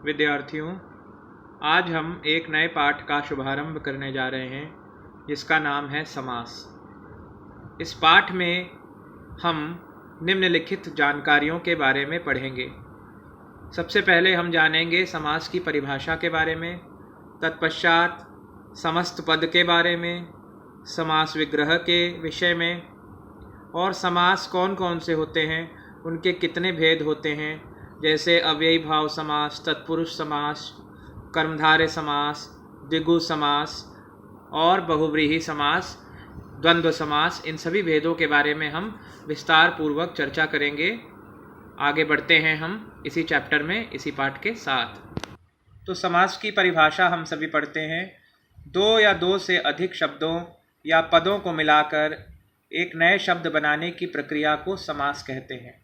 विद्यार्थियों, आज हम एक नए पाठ का शुभारंभ करने जा रहे हैं जिसका नाम है समास। इस पाठ में हम निम्नलिखित जानकारियों के बारे में पढ़ेंगे। सबसे पहले हम जानेंगे समास की परिभाषा के बारे में, तत्पश्चात समस्त पद के बारे में, समास विग्रह के विषय में और समास कौन कौन से होते हैं, उनके कितने भेद होते हैं, जैसे अव्ययी भाव समास, तत्पुरुष समास, कर्मधारय समास, द्विगु समास और बहुव्रीहि समास, द्वंद्व समास। इन सभी भेदों के बारे में हम विस्तार पूर्वक चर्चा करेंगे। आगे बढ़ते हैं हम इसी चैप्टर में, इसी पाठ के साथ। तो समास की परिभाषा हम सभी पढ़ते हैं। दो या दो से अधिक शब्दों या पदों को मिलाकर एक नए शब्द बनाने की प्रक्रिया को समास कहते हैं।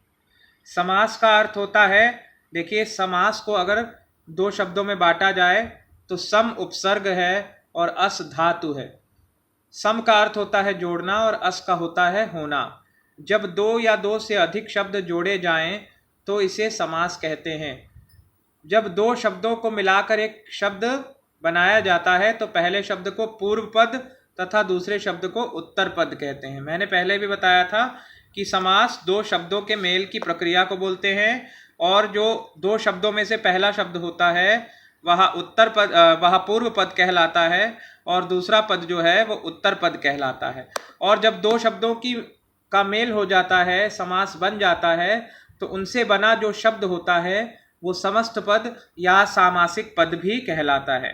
समास का अर्थ होता है, देखिए, समास को अगर दो शब्दों में बांटा जाए तो सम उपसर्ग है और अस धातु है। सम का अर्थ होता है जोड़ना और अस का होता है होना। जब दो या दो से अधिक शब्द जोड़े जाएं तो इसे समास कहते हैं। जब दो शब्दों को मिलाकर एक शब्द बनाया जाता है तो पहले शब्द को पूर्व पद तथा दूसरे शब्द को उत्तर पद कहते हैं। मैंने पहले भी बताया था कि समास दो शब्दों के मेल की प्रक्रिया को बोलते हैं और जो दो शब्दों में से पहला शब्द होता है वह पूर्व पद कहलाता है और दूसरा पद जो है वो उत्तर पद कहलाता है। और जब दो शब्दों का मेल हो जाता है, समास बन जाता है, तो उनसे बना जो शब्द होता है वो समस्त पद या सामासिक पद भी कहलाता है।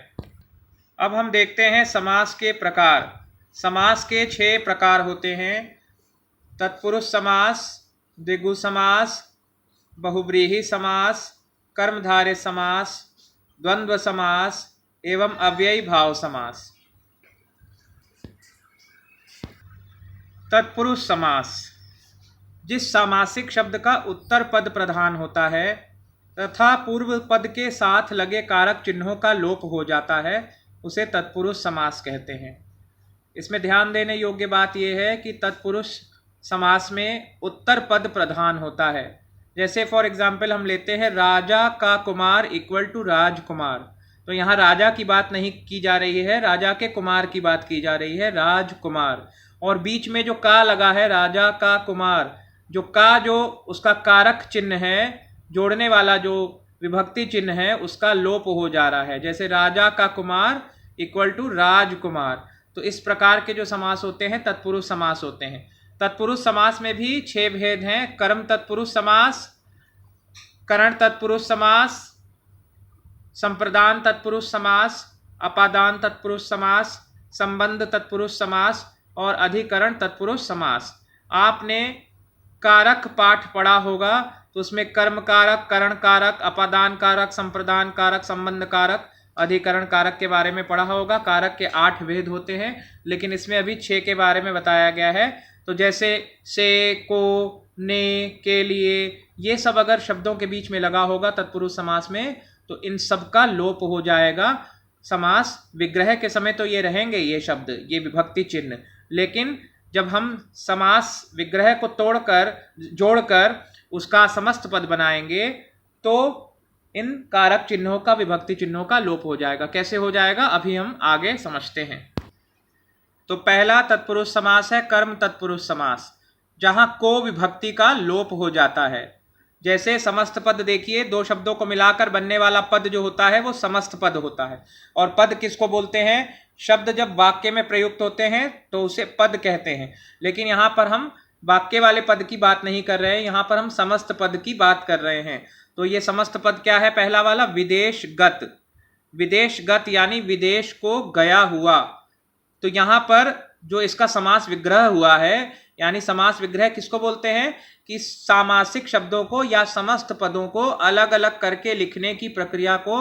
अब हम देखते हैं समास के प्रकार। समास के 6 प्रकार होते हैं: तत्पुरुष समास, द्विगु समास, बहुव्रीहि समास, कर्मधारय समास, द्वंद्व समास एवं अव्ययी भाव समास। तत्पुरुष समास, जिस सामासिक शब्द का उत्तर पद प्रधान होता है तथा पूर्व पद के साथ लगे कारक चिन्हों का लोप हो जाता है, उसे तत्पुरुष समास कहते हैं। इसमें ध्यान देने योग्य बात यह है कि तत्पुरुष समास में उत्तर पद प्रधान होता है। जैसे फॉर एग्जाम्पल हम लेते हैं राजा का कुमार इक्वल टू राजकुमार, तो यहाँ राजा की बात नहीं की जा रही है, राजा के कुमार की बात की जा रही है, राजकुमार। और बीच में जो का लगा है, राजा का कुमार, जो का जो उसका कारक चिन्ह है, जोड़ने वाला जो विभक्ति चिन्ह है, उसका लोप हो जा रहा है। जैसे राजा का कुमार इक्वल टू राजकुमार। तो इस प्रकार के जो समास होते हैं तत्पुरुष समास होते हैं। तत्पुरुष समास में भी 6 भेद हैं: कर्म तत्पुरुष समास, करण तत्पुरुष समास, संप्रदान तत्पुरुष समास, अपादान तत्पुरुष समास, संबंध तत्पुरुष समास और अधिकरण तत्पुरुष समास। आपने कारक पाठ पढ़ा होगा तो उसमें कर्म कारक, करण कारक, अपादान कारक, संप्रदान कारक, संबंध कारक, अधिकरण कारक के बारे में पढ़ा होगा। कारक के 8 भेद होते हैं, लेकिन इसमें अभी 6 के बारे में बताया गया है। तो जैसे से, को, ने, के लिए, ये सब अगर शब्दों के बीच में लगा होगा तत्पुरुष समास में तो इन सब का लोप हो जाएगा। समास विग्रह के समय तो ये रहेंगे, ये शब्द, ये विभक्ति चिन्ह, लेकिन जब हम समास विग्रह को जोड़कर उसका समस्त पद बनाएंगे तो इन कारक चिन्हों का, विभक्ति चिन्हों का लोप हो जाएगा। कैसे हो जाएगा, अभी हम आगे समझते हैं। तो पहला तत्पुरुष समास है कर्म तत्पुरुष समास, जहां को विभक्ति का लोप हो जाता है। जैसे समस्त पद, देखिए, दो शब्दों को मिलाकर बनने वाला पद जो होता है वो समस्त पद होता है। और पद किसको बोलते हैं? शब्द जब वाक्य में प्रयुक्त होते हैं तो उसे पद कहते हैं। लेकिन यहाँ पर हम वाक्य वाले पद की बात नहीं कर रहे हैं, यहाँ पर हम समस्त पद की बात कर रहे हैं। तो ये समस्त पद क्या है? पहला वाला विदेशगत। विदेशगत यानी विदेश को गया हुआ। तो यहाँ पर जो इसका समास विग्रह हुआ है, यानी समास विग्रह किसको बोलते हैं? कि सामासिक शब्दों को या समस्त पदों को अलग अलग करके लिखने की प्रक्रिया को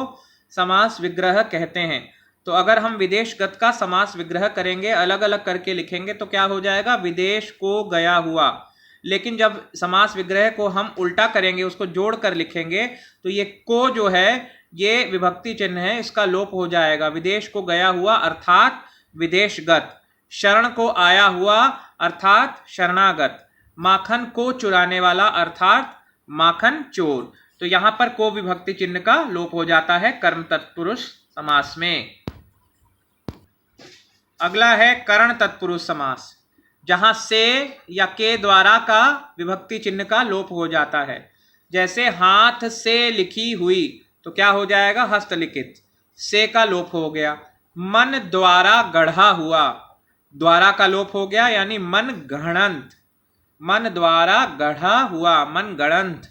समास विग्रह कहते हैं। तो अगर हम विदेशगत का समास विग्रह करेंगे, अलग अलग करके लिखेंगे, तो क्या हो जाएगा? विदेश को गया हुआ। लेकिन जब समास विग्रह को हम उल्टा करेंगे, उसको जोड़ कर लिखेंगे, तो ये को जो है ये विभक्ति चिन्ह है, इसका लोप हो जाएगा। विदेश को गया हुआ अर्थात विदेशगत, शरण को आया हुआ अर्थात शरणागत, माखन को चुराने वाला अर्थात माखन चोर। तो यहां पर को विभक्ति चिन्ह का लोप हो जाता है कर्म तत्पुरुष समास में। अगला है करण तत्पुरुष समास, जहां से या के द्वारा का विभक्ति चिन्ह का लोप हो जाता है। जैसे हाथ से लिखी हुई, तो क्या हो जाएगा? हस्तलिखित, से का लोप हो गया। मन द्वारा गढ़ा हुआ, द्वारा का लोप हो गया, यानी मन गढ़ंत, मन द्वारा गढ़ा हुआ, मन गढ़ंत।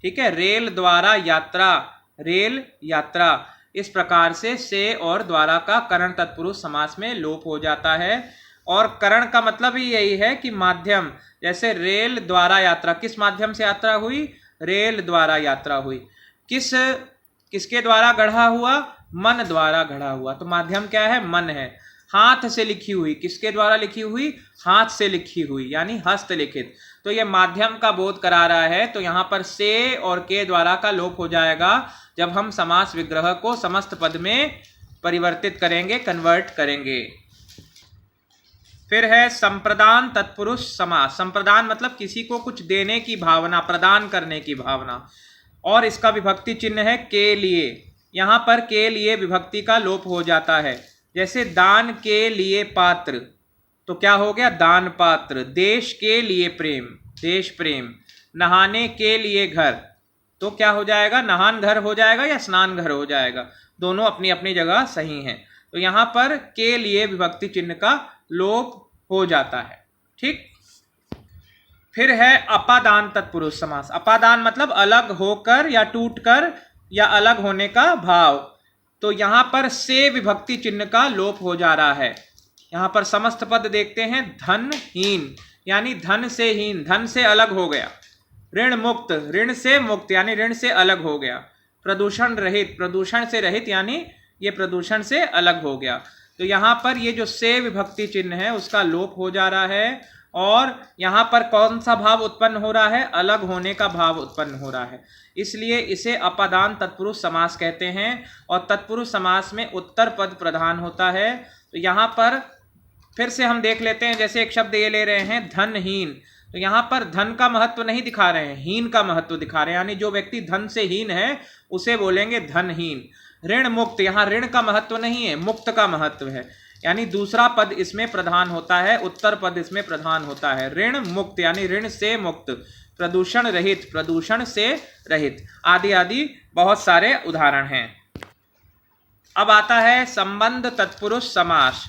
ठीक है। रेल द्वारा यात्रा, रेल यात्रा। इस प्रकार से और द्वारा का करण तत्पुरुष समास में लोप हो जाता है। और करण का मतलब ही यही है कि माध्यम, जैसे रेल द्वारा यात्रा, किस माध्यम से यात्रा हुई? रेल द्वारा यात्रा हुई। किसके द्वारा गढ़ा हुआ? मन द्वारा गढ़ा हुआ, तो माध्यम क्या है? मन है। हाथ से लिखी हुई, किसके द्वारा लिखी हुई? हाथ से लिखी हुई, यानी हस्तलिखित। तो ये माध्यम का बोध करा रहा है। तो यहां पर से और के द्वारा का लोप हो जाएगा जब हम समास विग्रह को समस्त पद में परिवर्तित करेंगे, कन्वर्ट करेंगे। फिर है संप्रदान तत्पुरुष समास। संप्रदान मतलब किसी को कुछ देने की भावना, प्रदान करने की भावना, और इसका विभक्ति चिन्ह है के लिए। यहां पर के लिए विभक्ति का लोप हो जाता है। जैसे दान के लिए पात्र, तो क्या हो गया? दान पात्र। देश के लिए प्रेम, देश प्रेम। नहाने के लिए घर, तो क्या हो जाएगा? नहान घर हो जाएगा या स्नान घर हो जाएगा? दोनों अपनी अपनी जगह सही हैं। तो यहां पर के लिए विभक्ति चिन्ह का लोप हो जाता है। ठीक। फिर है अपादान तत्पुरुष समास। अपादान मतलब अलग होकर या टूटकर या अलग होने का भाव। तो यहां पर से विभक्ति चिन्ह का लोप हो जा रहा है। यहां पर समस्त पद देखते हैं। धनहीन, यानी धन से हीन, धन से अलग हो गया। ऋण मुक्त, ऋण से मुक्त, यानी ऋण से अलग हो गया। प्रदूषण रहित, प्रदूषण से रहित, यानी ये प्रदूषण से अलग हो गया। तो यहां पर ये जो से विभक्ति चिन्ह है उसका लोप हो जा रहा है। और यहां पर कौन सा भाव उत्पन्न हो रहा है? अलग होने का भाव उत्पन्न हो रहा है। इसलिए इसे अपादान तत्पुरुष समास कहते हैं। और तत्पुरुष समास में उत्तर पद प्रधान होता है। तो यहां पर फिर से हम देख लेते हैं। जैसे एक शब्द ये ले रहे हैं धनहीन, तो यहां पर धन का महत्व नहीं दिखा रहे हैं, हीन का महत्व दिखा रहे हैं, यानी जो व्यक्ति धन से हीन है उसे बोलेंगे धनहीन। ऋण मुक्त, यहां ऋण का महत्व नहीं है, मुक्त का महत्व है, यानी दूसरा पद इसमें प्रधान होता है, उत्तर पद इसमें प्रधान होता है। ऋण मुक्त यानी ऋण से मुक्त, प्रदूषण रहित, प्रदूषण से रहित, आदि आदि बहुत सारे उदाहरण हैं। अब आता है संबंध तत्पुरुष समास।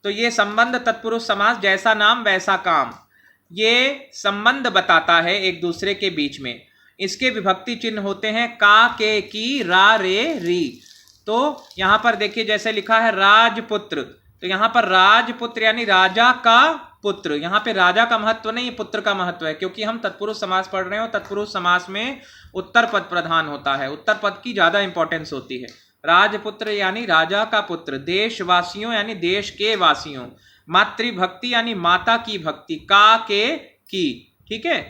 तो ये संबंध तत्पुरुष समास, जैसा नाम वैसा काम, ये संबंध बताता है एक दूसरे के बीच में। इसके विभक्ति चिन्ह होते हैं का, के, की, रा, रे, री। तो यहां पर देखिए जैसे लिखा है राजपुत्र, तो यहां पर राजपुत्र यानी राजा का पुत्र। यहां पे राजा का महत्व नहीं, पुत्र का महत्व है, क्योंकि हम तत्पुरुष समास पढ़ रहे हैं और तत्पुरुष समास में उत्तर पद प्रधान होता है, उत्तर पद की ज्यादा इंपॉर्टेंस होती है। राजपुत्र यानी राजा का पुत्र, देशवासियों यानी देश के वासियों, मातृभक्ति यानी माता की भक्ति, का, के, की। ठीक है।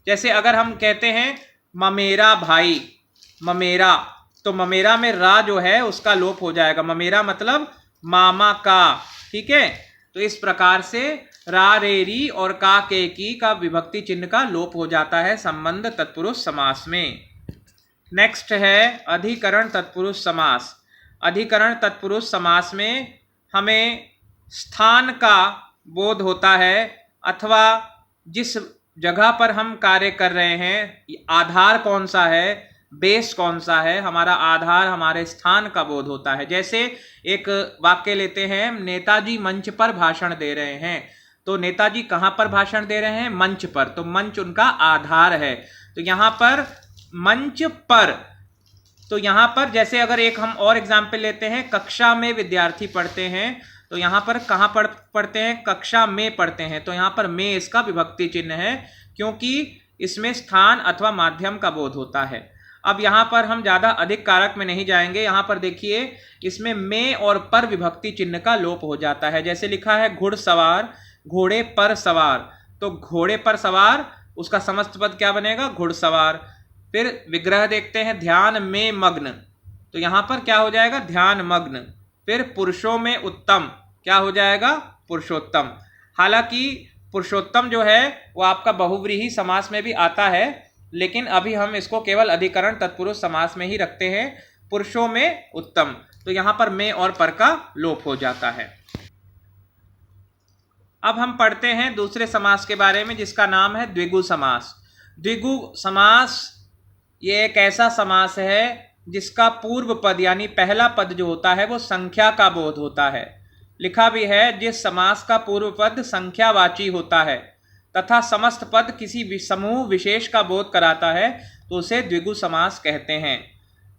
जैसे अगर हम कहते हैं ममेरा भाई, ममेरा, तो ममेरा में रा जो है उसका लोप हो जाएगा, ममेरा मतलब मामा का। ठीक है। तो इस प्रकार से रा, रे, री और का, के, की का विभक्ति चिन्ह का लोप हो जाता है संबंध तत्पुरुष समास में। नेक्स्ट है अधिकरण तत्पुरुष समास। अधिकरण तत्पुरुष समास में हमें स्थान का बोध होता है, अथवा जिस जगह पर हम कार्य कर रहे हैं आधार कौन सा है, बेस कौन सा है, हमारा आधार हमारे स्थान का बोध होता है। जैसे एक वाक्य लेते हैं, नेताजी मंच पर भाषण दे रहे हैं, तो नेताजी कहां पर भाषण दे रहे हैं? मंच पर, तो मंच उनका आधार है। तो यहां पर मंच पर, तो यहां पर जैसे अगर एक हम और एग्जाम्पल लेते हैं, कक्षा में विद्यार्थी पढ़ते हैं, तो यहां पर कहां पढ़ते हैं? कक्षा में पढ़ते हैं, तो यहां पर में इसका विभक्ति चिन्ह है, क्योंकि इसमें स्थान अथवा माध्यम का बोध होता है। अब यहां पर हम ज्यादा अधिक कारक में नहीं जाएंगे। यहां पर देखिए इसमें में और पर विभक्ति चिन्ह का लोप हो जाता है। जैसे लिखा है घुड़सवार, घोड़े पर सवार, तो घोड़े पर सवार उसका समस्त पद क्या बनेगा? घुड़सवार। फिर विग्रह देखते हैं ध्यान में मग्न, तो यहां पर क्या हो जाएगा? ध्यान मग्न। फिर पुरुषों में उत्तम, क्या हो जाएगा? पुरुषोत्तम। हालांकि पुरुषोत्तम जो है वो आपका बहुव्रीहि समास में भी आता है, लेकिन अभी हम इसको केवल अधिकरण तत्पुरुष समास में ही रखते हैं, पुरुषों में उत्तम। तो यहाँ पर में और पर का लोप हो जाता है। अब हम पढ़ते हैं दूसरे समास के बारे में, जिसका नाम है द्विगु समास। द्विगु समास ये एक ऐसा समास है जिसका पूर्व पद यानी पहला पद जो होता है वो संख्या का बोध होता है। लिखा भी है, जिस समास का पूर्व पद संख्यावाची होता है तथा समस्त पद किसी समूह विशेष का बोध कराता है तो उसे द्विगु समास कहते हैं।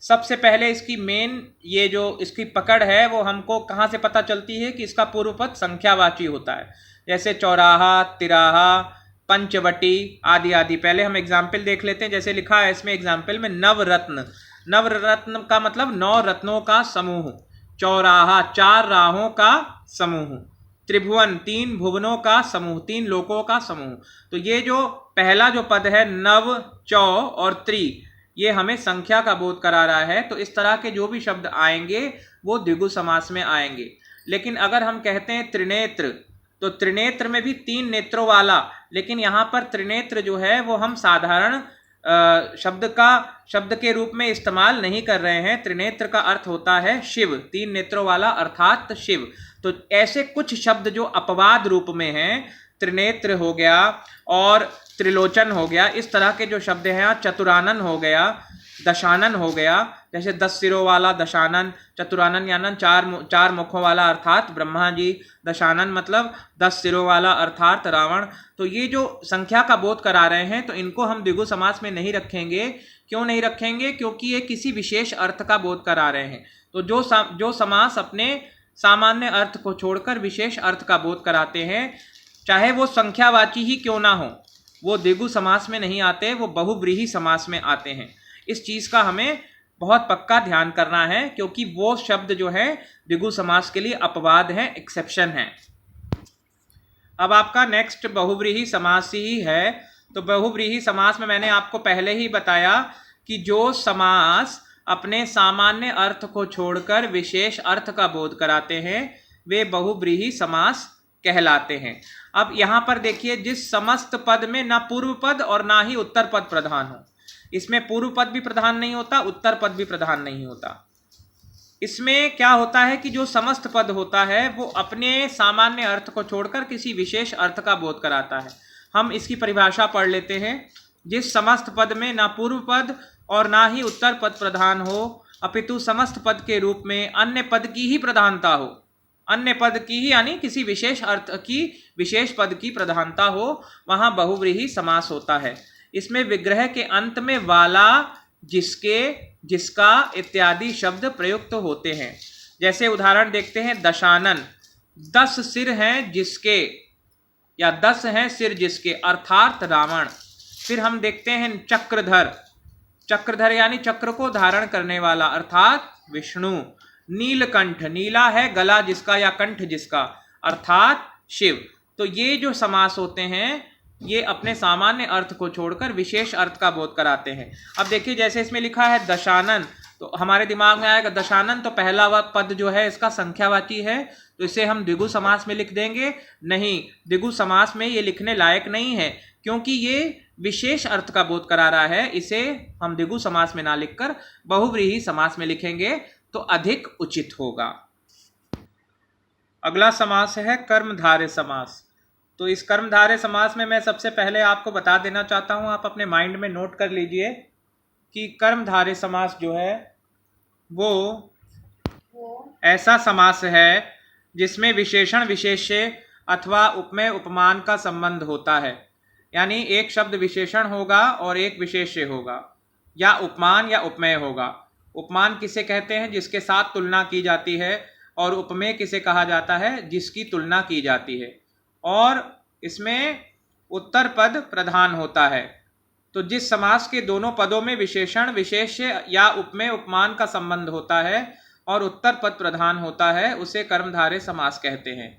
सबसे पहले इसकी मेन ये जो इसकी पकड़ है वो हमको कहाँ से पता चलती है कि इसका पूर्व पद संख्यावाची होता है। जैसे चौराहा, तिराहा, पंचवटी आदि आदि। पहले हम एग्जाम्पल देख लेते हैं। जैसे लिखा है इसमें एग्जाम्पल में नवरत्न। नवरत्न का मतलब 9 रत्नों का समूह। चौराहा 4 राहों का समूह। त्रिभुवन 3 भुवनों का समूह, 3 लोकों का समूह। तो ये जो पहला जो पद है नव, चौ और त्रि, ये हमें संख्या का बोध करा रहा है। तो इस तरह के जो भी शब्द आएंगे वो द्विगु समास में आएंगे। लेकिन अगर हम कहते हैं त्रिनेत्र, तो त्रिनेत्र में भी 3 नेत्रों वाला, लेकिन यहाँ पर त्रिनेत्र जो है वो हम साधारण शब्द के रूप में इस्तेमाल नहीं कर रहे हैं। त्रिनेत्र का अर्थ होता है शिव, 3 नेत्रों वाला अर्थात शिव। तो ऐसे कुछ शब्द जो अपवाद रूप में हैं, त्रिनेत्र हो गया और त्रिलोचन हो गया, इस तरह के जो शब्द हैं, चतुरानन हो गया, दशानन हो गया। जैसे 10 सिरों वाला दशानन, चतुरानन यानन 4 मुखों वाला अर्थात ब्रह्मा जी, दशानन मतलब 10 सिरों वाला अर्थात रावण। तो ये जो संख्या का बोध करा रहे हैं तो इनको हम द्विगु समास में नहीं रखेंगे। क्यों नहीं रखेंगे? क्योंकि ये किसी विशेष अर्थ का बोध करा रहे हैं। तो जो समास अपने सामान्य अर्थ को छोड़कर विशेष अर्थ का बोध कराते हैं, चाहे वो संख्यावाची ही क्यों ना हो, वो द्विगु समास में नहीं आते, वो बहुव्रीहि समास में आते हैं। इस चीज़ का हमें बहुत पक्का ध्यान करना है, क्योंकि वो शब्द जो है द्विगु समास के लिए अपवाद है, एक्सेप्शन है। अब आपका नेक्स्ट बहुव्रीहि समास ही है। तो बहुव्रीहि समास में मैंने आपको पहले ही बताया कि जो समास अपने सामान्य अर्थ को छोड़कर विशेष अर्थ का बोध कराते हैं वे बहुव्रीहि समास कहलाते हैं। अब यहाँ पर देखिए, जिस समस्त पद में ना पूर्व पद और ना ही उत्तर पद प्रधान हो, इसमें पूर्व पद भी प्रधान नहीं होता, उत्तर पद भी प्रधान नहीं होता। इसमें क्या होता है कि जो समस्त पद होता है वो अपने सामान्य अर्थ को छोड़कर किसी विशेष अर्थ का बोध कराता है। हम इसकी परिभाषा पढ़ लेते हैं। जिस समस्त पद में ना पूर्व पद और ना ही उत्तर पद प्रधान हो, अपितु समस्त पद के रूप में अन्य पद की ही प्रधानता हो, अन्य पद की ही यानी किसी विशेष अर्थ की विशेष पद की प्रधानता हो, वहाँ बहुव्रीहि समास होता है। इसमें विग्रह के अंत में वाला, जिसके, जिसका इत्यादि शब्द प्रयुक्त होते हैं। जैसे उदाहरण देखते हैं, दशानन 10 सिर हैं जिसके, या 10 हैं सिर जिसके अर्थात रावण। फिर हम देखते हैं चक्रधर, चक्रधर यानी चक्र को धारण करने वाला अर्थात विष्णु। नीलकंठ, नीला है गला जिसका या कंठ जिसका अर्थात शिव। तो ये जो समास होते हैं ये अपने सामान्य अर्थ को छोड़कर विशेष अर्थ का बोध कराते हैं। अब देखिए, जैसे इसमें लिखा है दशानन, तो हमारे दिमाग में आएगा दशानन तो पहला पद जो है इसका संख्यावाची है, तो इसे हम द्विगु समास में लिख देंगे। नहीं, द्विगु समास में ये लिखने लायक नहीं है, क्योंकि ये विशेष अर्थ का बोध करा रहा है। इसे हम द्विगु समास में ना लिखकर बहुव्रीहि समास में लिखेंगे तो अधिक उचित होगा। अगला समास है कर्मधारय समास। तो इस कर्मधारय समास में मैं सबसे पहले आपको बता देना चाहता हूं, आप अपने माइंड में नोट कर लीजिए कि कर्मधारय समास जो है वो ऐसा समास है जिसमें विशेषण विशेष्य अथवा उपमेय उपमान का संबंध होता है। यानी एक शब्द विशेषण होगा और एक विशेष्य होगा, या उपमान या उपमेय होगा। उपमान किसे कहते हैं? जिसके साथ तुलना की जाती है। और उपमेय किसे कहा जाता है? जिसकी तुलना की जाती है। और इसमें उत्तर पद प्रधान होता है। तो जिस समास के दोनों पदों में विशेषण विशेष्य या उपमेय उपमान का संबंध होता है और उत्तर पद प्रधान होता है, उसे कर्मधारय समास कहते हैं।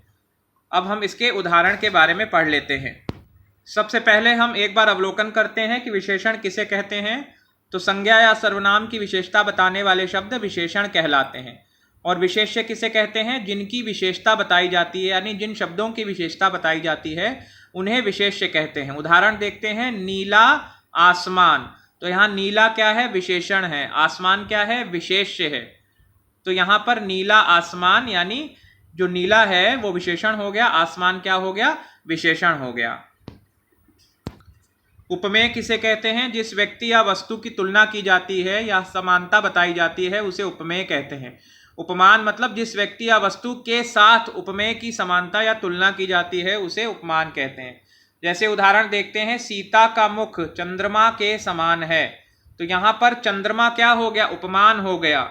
अब हम इसके उदाहरण के बारे में पढ़ लेते हैं। सबसे पहले हम एक बार अवलोकन करते हैं कि विशेषण किसे कहते हैं। तो संज्ञा या सर्वनाम की विशेषता बताने वाले शब्द विशेषण कहलाते हैं। और विशेष्य किसे कहते हैं? जिनकी विशेषता बताई जाती है, यानी जिन शब्दों की विशेषता बताई जाती है उन्हें विशेष्य कहते हैं। उदाहरण देखते हैं, नीला आसमान। तो यहाँ नीला क्या है? विशेषण है। आसमान क्या है? विशेष्य है। तो यहाँ पर नीला आसमान, यानी जो नीला है वो विशेषण हो गया, आसमान क्या हो गया? विशेषण हो गया। उपमेय किसे कहते हैं? जिस व्यक्ति या वस्तु की तुलना की जाती है या समानता बताई जाती है उसे उपमेय कहते हैं। उपमान मतलब जिस व्यक्ति या वस्तु के साथ उपमेय की समानता या तुलना की जाती है उसे उपमान कहते हैं। जैसे उदाहरण देखते हैं, सीता का मुख चंद्रमा के समान है। तो यहाँ पर चंद्रमा क्या हो गया? उपमान हो गया,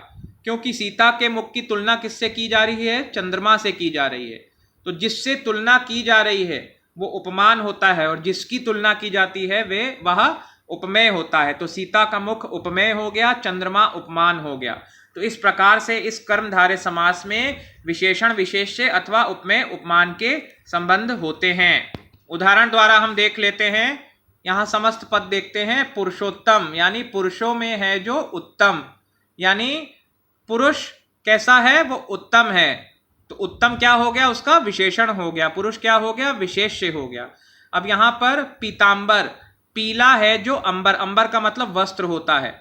क्योंकि सीता के मुख की तुलना किससे की जा रही है? चंद्रमा से की जा रही है। तो जिससे तुलना की जा रही है वो उपमान होता है, और जिसकी तुलना की जाती है वह उपमेय होता है। तो सीता का मुख उपमेय हो गया, चंद्रमा उपमान हो गया। तो इस प्रकार से इस कर्मधारय समास में विशेषण विशेष्य अथवा उपमेय उपमान के संबंध होते हैं। उदाहरण द्वारा हम देख लेते हैं। यहाँ समस्त पद देखते हैं। पुरुषोत्तम यानी पुरुषों में है जो उत्तम, यानी पुरुष कैसा है? वो उत्तम है। तो उत्तम क्या हो गया? उसका विशेषण हो गया। पुरुष क्या हो गया? विशेष्य हो गया। अब यहाँ पर पीतांबर, पीला है जो अंबर, अंबर का मतलब वस्त्र होता है।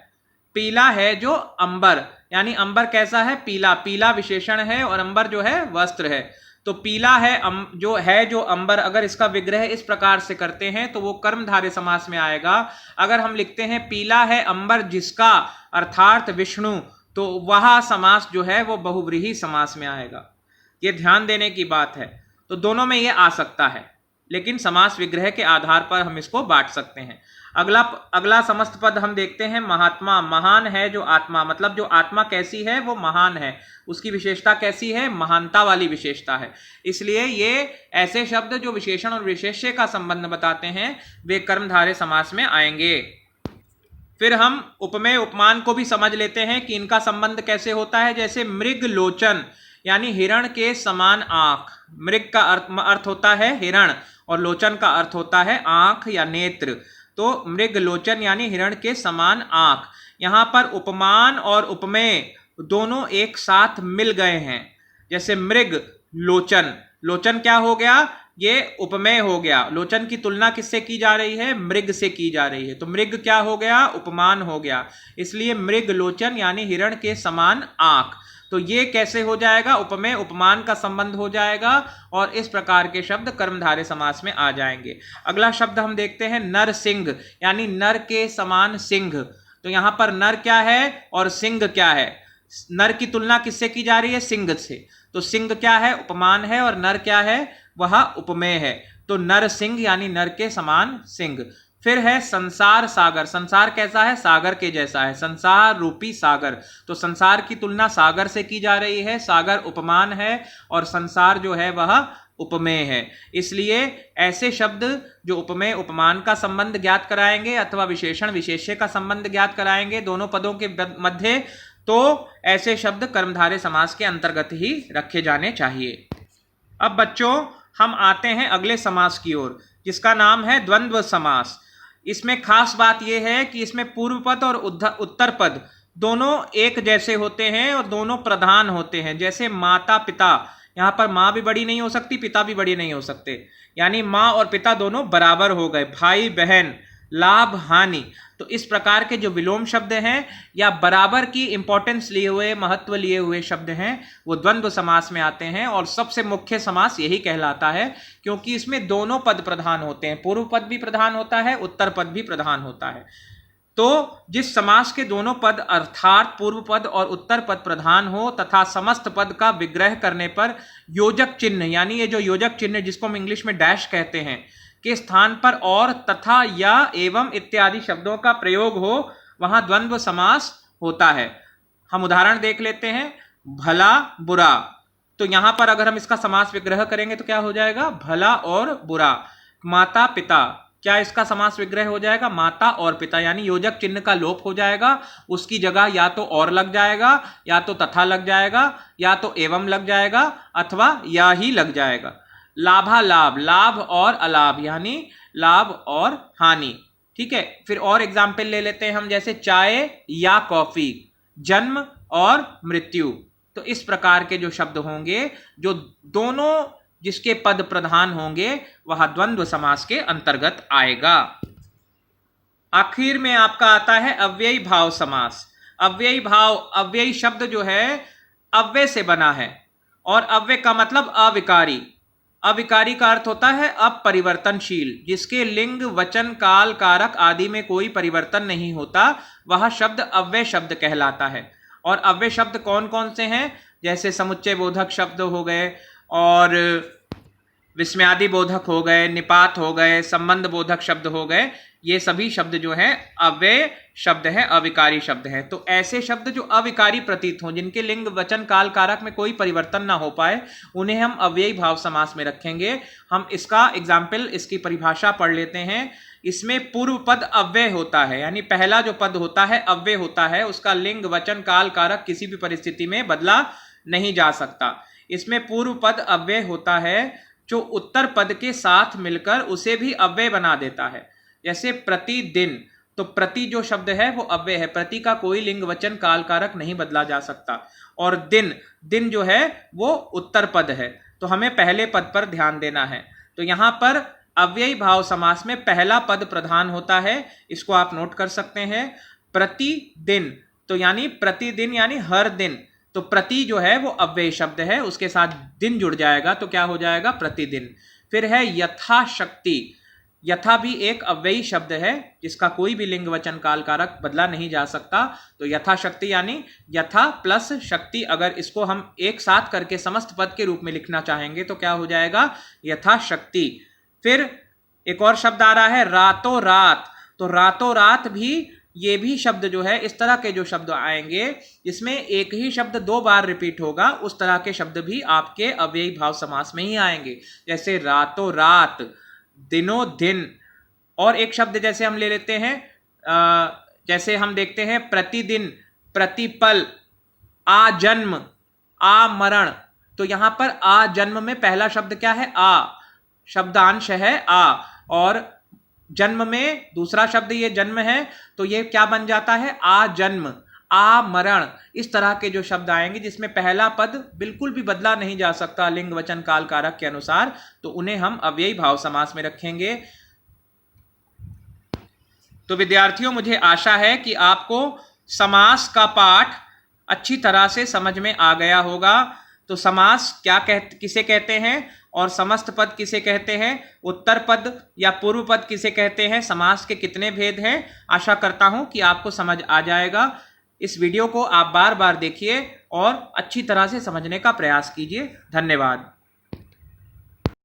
पीला है जो अंबर, यानी अंबर कैसा है? पीला, पीला विशेषण है और अंबर जो है वस्त्र है। तो पीला है जो अंबर, अगर इसका विग्रह इस प्रकार से करते हैं तो वो कर्मधारय समास में आएगा। अगर हम लिखते हैं पीला है अंबर जिसका, अर्थात विष्णु, तो वह समास जो है वो बहुव्रीहि समास में आएगा। ये ध्यान देने की बात है। तो दोनों में ये आ सकता है, लेकिन समास विग्रह के आधार पर हम इसको बांट सकते हैं। अगला समस्त पद हम देखते हैं। महात्मा, महान है जो आत्मा, मतलब जो आत्मा कैसी है? वो महान है। उसकी विशेषता कैसी है? महानता वाली विशेषता है। इसलिए ये ऐसे शब्द जो विशेषण और विशेष्य का संबंध बताते हैं वे कर्मधारय समास में आएंगे। फिर हम उपमेय उपमान को भी समझ लेते हैं कि इनका संबंध कैसे होता है। जैसे मृग लोचन, यानी हिरण के समान आंख। मृग का अर्थ होता है हिरण और लोचन का अर्थ होता है आंख या नेत्र। तो मृग लोचन यानी हिरण के समान आंख। यहाँ पर उपमान और उपमेय दोनों एक साथ मिल गए हैं। जैसे मृग लोचन, लोचन क्या हो गया? ये उपमेय हो गया। लोचन की तुलना किससे की जा रही है? मृग से की जा रही है। तो मृग क्या हो गया? उपमान हो गया। इसलिए मृग लोचन यानी हिरण के समान आंख। तो ये कैसे हो जाएगा? उपमेय उपमान का संबंध हो जाएगा और इस प्रकार के शब्द कर्मधारय समास में आ जाएंगे। अगला शब्द हम देखते हैं नर सिंह, यानी नर के समान सिंह। तो यहाँ पर नर क्या है और सिंह क्या है? नर की तुलना किससे की जा रही है? सिंह से। तो सिंह क्या है? उपमान है, और नर क्या है? वह उपमेय है। तो नर सिंह यानी नर के समान सिंह। फिर है संसार सागर। संसार कैसा है? सागर के जैसा है, संसार रूपी सागर। तो संसार की तुलना सागर से की जा रही है। सागर उपमान है और संसार जो है वह उपमेय है। इसलिए ऐसे शब्द जो उपमेय उपमान का संबंध ज्ञात कराएंगे अथवा विशेषण विशेष्य का संबंध ज्ञात कराएंगे दोनों पदों के मध्य, तो ऐसे शब्द कर्मधारय समास के अंतर्गत ही रखे जाने चाहिए। अब बच्चों हम आते हैं अगले समास की ओर, जिसका नाम है द्वंद्व समास। इसमें खास बात यह है कि इसमें पूर्व पद और उत्तर पद दोनों एक जैसे होते हैं और दोनों प्रधान होते हैं। जैसे माता पिता, यहाँ पर माँ भी बड़ी नहीं हो सकती, पिता भी बड़ी नहीं हो सकते, यानी माँ और पिता दोनों बराबर हो गए। भाई बहन, लाभ हानि। तो इस प्रकार के जो विलोम शब्द हैं या बराबर की इंपॉर्टेंस लिए हुए, महत्व लिए हुए शब्द हैं, वो द्वंद्व समास में आते हैं। और सबसे मुख्य समास यही कहलाता है, क्योंकि इसमें दोनों पद प्रधान होते हैं। पूर्व पद भी प्रधान होता है, उत्तर पद भी प्रधान होता है। तो जिस समास के दोनों पद अर्थात पूर्व पद और उत्तर पद प्रधान हो तथा समस्त पद का विग्रह करने पर योजक चिन्ह, यानी ये जो योजक चिन्ह जिसको हम इंग्लिश में डैश कहते हैं, के स्थान पर और, तथा, या, एवं इत्यादि शब्दों का प्रयोग हो, वहां द्वंद्व समास होता है। हम उदाहरण देख लेते हैं। भला बुरा, तो यहां पर अगर हम इसका समास विग्रह करेंगे तो क्या हो जाएगा? भला और बुरा। माता पिता, क्या इसका समास विग्रह हो जाएगा? माता और पिता, यानी योजक चिन्ह का लोप हो जाएगा। उसकी जगह या तो और लग जाएगा, या तो तथा लग जाएगा, या तो एवं लग जाएगा, अथवा या ही लग जाएगा। लाभा लाभ, लाभ और अलाभ, यानी लाभ और हानि। ठीक है, फिर और एग्जाम्पल ले लेते हैं हम, जैसे चाय या कॉफी, जन्म और मृत्यु। तो इस प्रकार के जो शब्द होंगे, जो दोनों जिसके पद प्रधान होंगे, वह द्वंद्व समास के अंतर्गत आएगा। आखिर में आपका आता है अव्ययी भाव समास। अव्ययी भाव, अव्ययी शब्द जो है अव्यय से बना है, और अव्यय का मतलब अविकारी। अविकारी का अर्थ होता है अपरिवर्तनशील, जिसके लिंग वचन काल कारक आदि में कोई परिवर्तन नहीं होता, वह शब्द अव्यय शब्द कहलाता है। और अव्यय शब्द कौन कौन से हैं? जैसे समुच्चय बोधक शब्द हो गए, और विस्मयादि बोधक हो गए, निपात हो गए, संबंध बोधक शब्द हो गए। ये सभी शब्द जो हैं अव्यय शब्द हैं, अविकारी शब्द हैं। तो ऐसे शब्द जो अविकारी प्रतीत हों, जिनके लिंग वचन काल कारक में कोई परिवर्तन ना हो पाए, उन्हें हम अव्ययी भाव समास में रखेंगे। हम इसका एग्जाम्पल, इसकी परिभाषा पढ़ लेते हैं। इसमें पूर्व पद अव्यय होता है, यानी पहला जो पद होता है अव्यय होता है, उसका लिंग वचन काल कारक किसी भी परिस्थिति में बदला नहीं जा सकता। इसमें पूर्व पद अव्यय होता है जो उत्तर पद के साथ मिलकर उसे भी अव्यय बना देता है। जैसे प्रतिदिन, तो प्रति जो शब्द है वो अव्यय है, प्रति का कोई लिंग वचन काल कारक नहीं बदला जा सकता। और दिन, दिन जो है वो उत्तर पद है, तो हमें पहले पद पर ध्यान देना है। तो यहां पर अव्ययी भाव समास में पहला पद प्रधान होता है, इसको आप नोट कर सकते हैं। प्रतिदिन, तो यानी प्रतिदिन यानी हर दिन, तो प्रति जो है वो अव्ययी शब्द है, उसके साथ दिन जुड़ जाएगा तो क्या हो जाएगा? प्रतिदिन। फिर है यथाशक्ति। यथा भी एक अव्ययी शब्द है, जिसका कोई भी लिंग वचन काल कारक बदला नहीं जा सकता। तो यथाशक्ति यानी यथा प्लस शक्ति, अगर इसको हम एक साथ करके समस्त पद के रूप में लिखना चाहेंगे तो क्या हो जाएगा? यथाशक्ति। फिर एक और शब्द आ रहा है रातों रात। तो रातों रात भी, ये भी शब्द जो है, इस तरह के जो शब्द आएंगे जिसमें एक ही शब्द दो बार रिपीट होगा, उस तरह के शब्द भी आपके अव्ययी भाव समास में ही आएंगे। जैसे रातों रात, दिनों दिन। और एक शब्द जैसे हम ले लेते हैं, जैसे हम देखते हैं प्रतिदिन, प्रतिपल, आजन्म, आमरण। तो यहां पर आजन्म में पहला शब्द क्या है? आ, शब्दांश है आ, और जन्म में दूसरा शब्द ये जन्म है, तो ये क्या बन जाता है? आजन्म, आमरण। इस तरह के जो शब्द आएंगे जिसमें पहला पद बिल्कुल भी बदला नहीं जा सकता लिंग वचन काल कारक के अनुसार, तो उन्हें हम अव्ययी भाव समास में रखेंगे। तो विद्यार्थियों, मुझे आशा है कि आपको समास का पाठ अच्छी तरह से समझ में आ गया होगा। तो समास किसे कहते हैं, और समस्त पद किसे कहते हैं, उत्तर पद या पूर्व पद किसे कहते हैं, समास के कितने भेद हैं, आशा करता हूं कि आपको समझ आ जाएगा। इस वीडियो को आप बार बार देखिए और अच्छी तरह से समझने का प्रयास कीजिए। धन्यवाद।